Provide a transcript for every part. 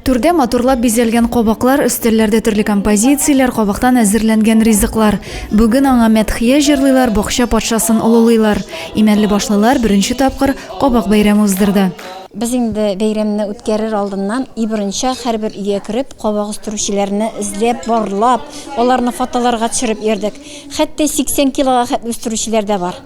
Түрдә матурлап бизәлгән кабаклар, өстәлләрдә төрле композицияләр, кабактан әзерләнгән ризыклар. Бүген аңа мәдхия җырлыйлар, бакча патшасын олылыйлар. Имәнле башлылар беренче тапкыр кабак бәйрәме уздырды. Biz инде бәйрәмне үткәрер алдыннан иберенчә һәрбер өйгә кереп, кабак үстерүчеләрне эзләп, барлап, аларны фотоларга төшереп йөрдек. Хәтта 80 килога хәт үстерүчеләр дә бар.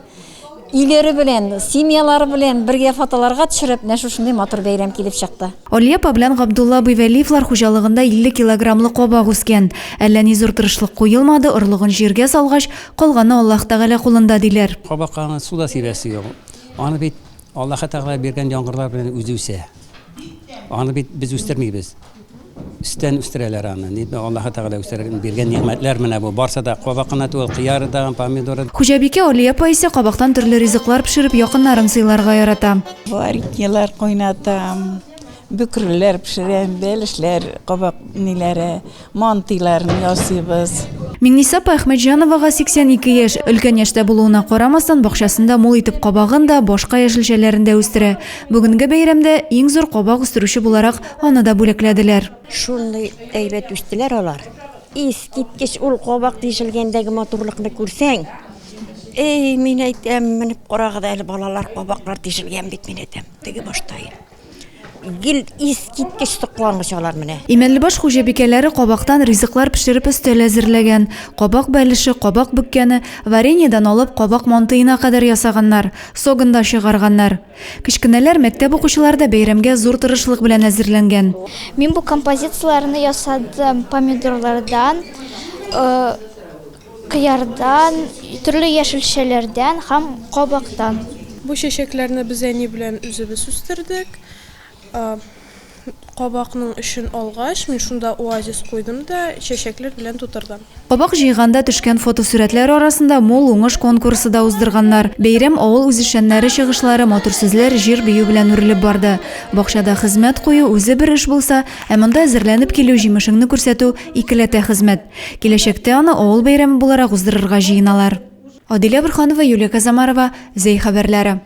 Үйләре белән, семьялары белән бергә фотоларга төшереп, нәшә шундый матур бәйрәм килеп чыкты. Алия белән Габдулла Бивәлиевлар хуҗалыгында 50 килограммлы кабак үскән. Әллә ни зур тырышлык куелмады, орлыгын җиргә салгач, калганы Аллаһ Тәгалә кулында диләр. Кабакка суда сибәсе юк. Аны бит Аллаһ Тәгалә биргән яңгырлар белән үзе үсә. Аны бит без үстермибез. Üstten üstüreler anı. Allah'a Teala üstüreler birgen nimetler менә бу. Барса да кабакына түгел, кыяры да, помидоры. Хуҗабикә Алия исә кабактан төрле ризыклар пешереп якыннарын сыйларга ярата. Вареньелар кайнатам, бөкреләр пешерәм, бәлешләр, кабак ниләре, мантиларны ясыйбыз. Миңниса Әхмәтҗановага 82 яшь. Өлкән яшьтә булуына карамастан, бакчасында мул итеп кабагын да, башка яшелчәләрен дә үстерә. Бүгенге бәйрәмдә иң зур кабак үстерүче буларак аны да бүләкләделәр. Шундый әйбәт үстеләр алар. Искиткеч ул кабак тишелгәндәге матурлыкны күрсәң, мин әйтәм, менеп карагыз әле балалар, кабаклар тишелгән бит, мин әйтәм, теге баштай. Гел искиткеч соклангыч алар менә. Имәнлебаш хуҗабикәләре кабактан ризыклар пешереп өстәл әзерләгән. Кабак бәлеше, кабак бөккәне, вареньедан алып кабак мантыена кадәр ясаганнар, согында чыгарганнар. Кичкенәләр мәктәп укучылары да бәйрәмгә зур тырышлык белән әзерләнгән. Мин бу композицияларны ясадым помидорлардан, кыярдан, төрле яшелчәләрдән һәм кабактан. Бу чәчәкләрне без әни белән үзебез үстердек. Кабакның өчен алгач, мин шунда оазис куйдым да чәчәкләр белән тутырдым. Кабак җыйганда төшкән фотосурәтләр арасында мул уңыш конкурсы да уздырганнар. Бәйрәм авыл үзешчәннәре чыгышлары, матур сүзләр, җир бию белән үрелеп барды. Бакчада хезмәт кую үзе бер эш булса, ә монда әзерләнеп килү җимешеңне күрсәтү икеләтә хезмәт. Киләчәктә аны авыл бәйрәме буларак уздырырга җыеналар. Адилә Борханова, Юлия Казамарова, Зәй хәбәрләре.